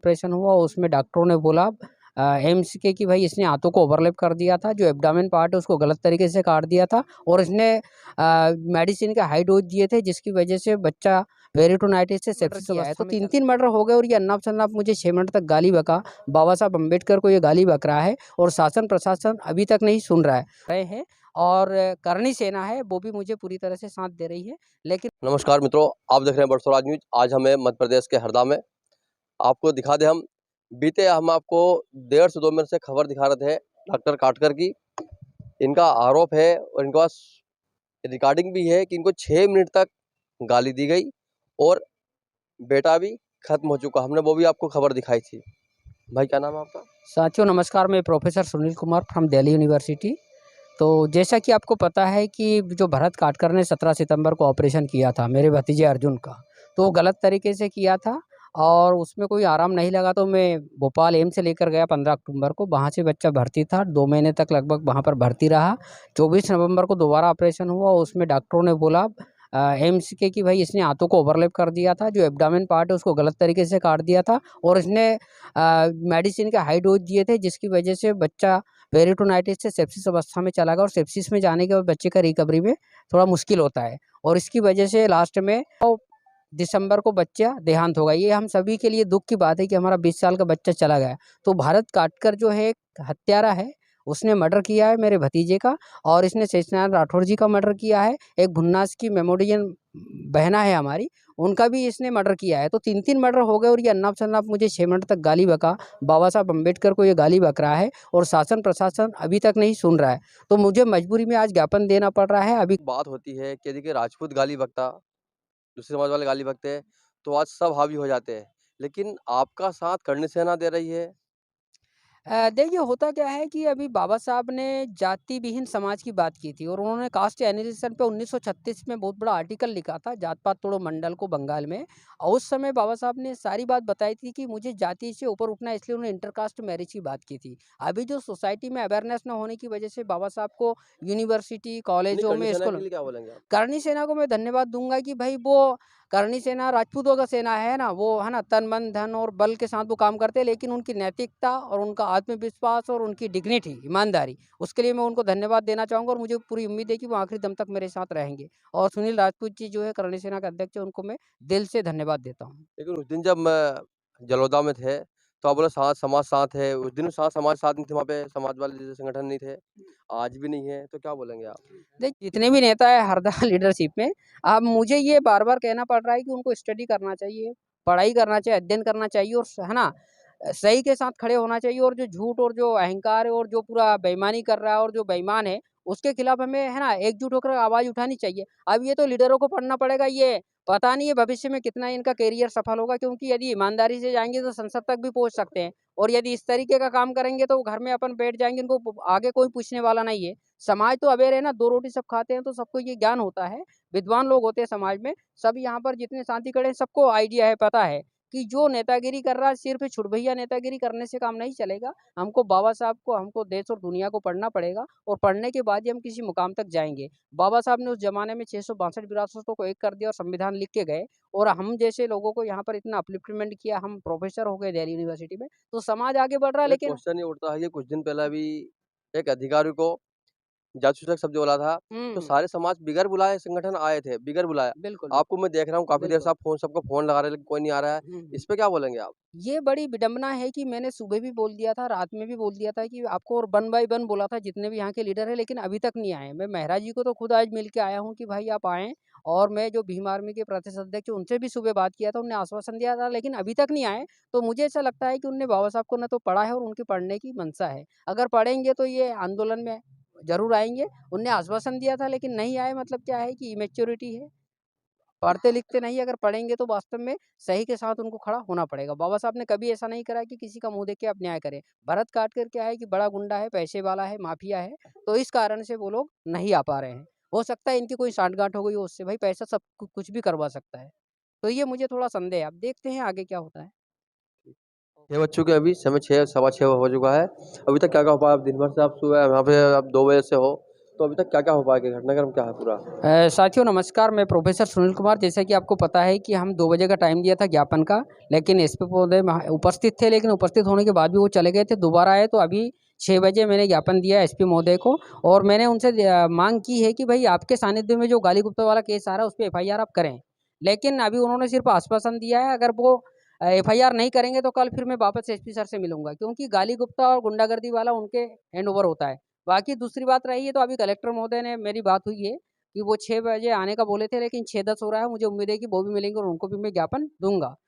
Operation हुआ उसमें डॉक्टरों ने बोला एम्स के कि भाई इसने हाथों को ओवरलैप कर दिया था, जो एब्डामेन पार्ट है उसको गलत तरीके से काट दिया था और इसने मेडिसिन के हाई डोज दिए थे जिसकी वजह से बच्चा पेरिटोनाइटिस से सेप्सिस अवस्था है। तो 3-3 मर्डर हो गए और ये अन्नाप-शन्नाप मुझे 6 मिनट तक गाली बका। बाबा साहब अम्बेडकर को ये गाली बक रहा है और शासन प्रशासन अभी तक नहीं सुन रहा है। रहे हैं और करणी सेना है वो भी मुझे पूरी तरह से साथ दे रही है। लेकिन नमस्कार मित्रों, आप देख रहे हैं बरसोराज न्यूज। आज हमें मध्य प्रदेश के हरदा में आपको दिखा दे हम आपको 1.5 से 2 मिनट से खबर दिखा रहे थे डॉक्टर काटकर की। इनका आरोप है और इनके पास रिकॉर्डिंग भी है कि इनको 6 मिनट तक गाली दी गई और बेटा भी खत्म हो चुका। हमने वो भी आपको खबर दिखाई थी। भाई क्या नाम है आपका? साथियों नमस्कार, मैं professor Sunil Kumar from Delhi university. तो जैसा कि आपको पता है कि जो भरत काटकर ने 17 सितंबर को ऑपरेशन किया था मेरे भतीजे अर्जुन का, तो वो गलत तरीके से किया था और उसमें कोई आराम नहीं लगा। तो मैं भोपाल एम्स से लेकर गया 15 अक्टूबर को। वहाँ से बच्चा भर्ती था, 2 महीने तक लगभग वहाँ पर भर्ती रहा। 24 नवंबर को दोबारा ऑपरेशन हुआ। उसमें डॉक्टरों ने बोला एम्स के कि भाई इसने हाथों को ओवरलैप कर दिया था, जो एब्डामेन पार्ट है उसको गलत तरीके से काट दिया था और इसने मेडिसिन के हाई डोज दिए थे जिसकी वजह से बच्चा पेरिटोनाइटिस से सेप्सिस अवस्था में चला गया और सेप्सिस में जाने के बाद बच्चे का रिकवरी में थोड़ा मुश्किल होता है और इसकी वजह से लास्ट में दिसंबर को बच्चा देहांत होगा। ये हम सभी के लिए दुख की बात है कि हमारा 20 साल का बच्चा चला गया। तो भारत काटकर जो है एक हत्यारा है, उसने मर्डर किया है मेरे भतीजे का और इसने शेषनारायण राठौर जी का मर्डर किया है। एक भुन्नास की मेमोरियन बहना है हमारी, उनका भी इसने मर्डर किया है। तो 3-3 मर्डर हो गए और ये अन्नाप-शन्नाप मुझे 6 मिनट तक गाली बका। बाबा साहब अम्बेडकर को ये गाली बक रहा है और शासन प्रशासन अभी तक नहीं सुन रहा है। तो मुझे मजबूरी में आज ज्ञापन देना पड़ रहा है। अभी बात होती है कि यदि कि राजपूत गाली बकता, दूसरे समाज वाले गाली बकते हैं तो आज सब हावी हो जाते हैं, लेकिन आपका साथ करणी सेना दे रही है। देखिए होता क्या है कि अभी बाबा साहब ने जाति विहीन समाज की बात की थी और उन्होंने कास्ट एनालिसिस पे 1936 में बहुत बड़ा आर्टिकल लिखा था, जात पात तोड़ो मंडल को बंगाल में। और उस समय बाबा साहब ने सारी बात बताई थी कि मुझे जाति से ऊपर उठना है, इसलिए उन्होंने इंटरकास्ट मैरिज की बात की थी। अभी जो सोसाइटी में अवेयरनेस न होने की वजह से बाबा साहब को यूनिवर्सिटी नहीं, कॉलेजों करणी में सेना स्कूल के लिए क्या बोलेंगे आप? करणी सेना को मैं धन्यवाद दूंगा कि भाई वो करणी सेना राजपूतों का सेना है ना, वो है ना तन मन धन और बल के साथ वो काम करते हैं, लेकिन उनकी नैतिकता और उनका आत्मविश्वास और उनकी डिग्निटी ईमानदारी, उसके लिए मैं उनको धन्यवाद देना चाहूँगा और मुझे पूरी उम्मीद है कि वो आखिरी दम तक मेरे साथ रहेंगे। और सुनील राजपूत जी जो है करणी सेना के अध्यक्ष है, उनको मैं दिल से धन्यवाद देता हूँ। लेकिन उस दिन जब मैं जलोदा में थे, तो आप बोले साथ समाज साथ है। उस दिन साथ समाज साथ नहीं थे, वहाँ पे समाज वाले जैसे संगठन नहीं थे, आज भी नहीं है, तो क्या बोलेंगे आप? देख जितने भी नेता है हरदा लीडरशिप में, अब मुझे ये बार-बार कहना पड़ रहा है कि उनको स्टडी करना चाहिए, पढ़ाई करना चाहिए, अध्ययन करना चाहिए और है ना, सही के साथ खड़े होना चाहिए और जो झूठ और जो अहंकार है और जो पूरा बेईमानी कर रहा है और जो बेईमान है, उसके खिलाफ हमें है ना एकजुट होकर आवाज़ उठानी चाहिए। अब ये तो लीडरों को पढ़ना पड़ेगा, ये पता नहीं है भविष्य में कितना इनका करियर सफल होगा, क्योंकि यदि ईमानदारी से जाएँगे तो संसद तक भी पहुँच सकते हैं और यदि इस तरीके का काम करेंगे तो घर में अपन बैठ जाएँगे, उनको आगे कोई पूछने वाला नहीं है। समाज तो अवेयर है ना, 2 रोटी सब खाते हैं तो सबको ये ज्ञान होता है। विद्वान लोग होते हैं समाज में, सब यहाँ पर जितने साथी खड़े हैं सबको आइडिया है, पता है कि जो नेतागिरी कर रहा है सिर्फ़ छुट-भैया नेतागिरी करने से काम नहीं चलेगा। हमको बाबा साहब को, हमको देश और दुनिया को पढ़ना पड़ेगा और पढ़ने के बाद ही हम किसी मुकाम तक जाएँगे। बाबा साहब ने उस ज़माने में 662 विरासतों को एक कर दिया और संविधान लिख के गए और हम जैसे लोगों को यहाँ पर इतना अपलिफ्टमेंट किया, हम प्रोफ़ेसर हो गए दिल्ली यूनिवर्सिटी में, तो समाज आगे बढ़ रहा है एक लेकिन क्वेश्चन ये उठता है कि कुछ दिन पहले भी एक अधिकारी को जासूस शब्द बोला था, तो हुँ, सारे समाज बिगर बुलाए संगठन आए थे, बिगर बुलाए। बिल्कुल, आपको मैं देख रहा हूँ काफ़ी देर बिल्कुल। से आप सबको फ़ोन लगा रहे हैं, लेकिन कोई नहीं आ रहा है। हुँ, हुँ। इस पे क्या बोलेंगे आप? ये बड़ी विडंबना है कि मैंने सुबह भी बोल दिया था, रात में भी बोल दिया था कि आपको और वन बाय वन बोला था जितने भी यहाँ के लीडर हैं, लेकिन अभी तक नहीं आए। मैं मेहरा जी को तो खुद आज मिल के आया हूँ कि भाई आप आएँ और मैं जो भीम आर्मी के प्रदेश अध्यक्ष उनसे भी सुबह बात किया था, उन्होंने आश्वासन दिया था, लेकिन अभी तक नहीं आए। तो मुझे ऐसा लगता है कि उनने बाबा साहब को ना तो पढ़ा है और उनकी पढ़ने की मंशा है। अगर पढ़ेंगे तो ये आंदोलन में ज़रूर आएँगे। उनने आश्वासन दिया था लेकिन नहीं आए, मतलब क्या है कि इमैच्योरिटी है। पढ़ते-लिखते नहीं, अगर पढ़ेंगे तो वास्तव में सही के साथ उनको खड़ा होना पड़ेगा। बाबा साहब ने कभी ऐसा नहीं करा कि किसी का मुँह देख के आप न्याय करें। भरत काटकर क्या है कि बड़ा गुंडा है, पैसे वाला है, माफिया है, तो इस कारण से वो लोग नहीं आ पा रहे हैं। हो सकता है इनकी कोई साँठ-गाँठ हो गई हो उससे, भाई पैसा सब कुछ भी करवा सकता है। तो ये मुझे थोड़ा संदेह है, अब देखते हैं आगे क्या होता है। 6 बज चुके हैं, अभी समय 6 सवा 6 हो चुका है। अभी तक क्या-क्या हो पाया? आप दिन भर से आप सुबह यहाँ पे आप 2 बजे से हो, तो अभी तक क्या-क्या हो पाया? घटनाक्रम क्या है पूरा? साथियों नमस्कार, मैं प्रोफ़ेसर सुनील कुमार। जैसा कि आपको पता है कि हम 2 बजे का टाइम दिया था ज्ञापन का, लेकिन एसपी महोदय वहाँ उपस्थित थे, लेकिन उपस्थित होने के बाद भी वो चले गए थे। दोबारा आए तो अभी 6 बजे मैंने ज्ञापन दिया एसपी महोदय को और मैंने उनसे माँग की है कि भई आपके सानिध्य में जो गाली गुप्ता वाला केस आ रहा है, उसपे एफआईआर आप करें। लेकिन अभी उन्होंने सिर्फ़ आश्वासन दिया है, अगर वो एफआईआर नहीं करेंगे तो कल फिर मैं वापस एसपी सर से मिलूँगा, क्योंकि गाली गुप्ता और गुंडागर्दी वाला उनके हैंडओवर होता है। बाकी दूसरी बात रही है तो अभी कलेक्टर महोदय ने मेरी बात हुई है कि वो 6 बजे आने का बोले थे, लेकिन 6:10 हो रहा है। मुझे उम्मीद है कि वो भी मिलेंगे और उनको भी मैं ज्ञापन दूँगा।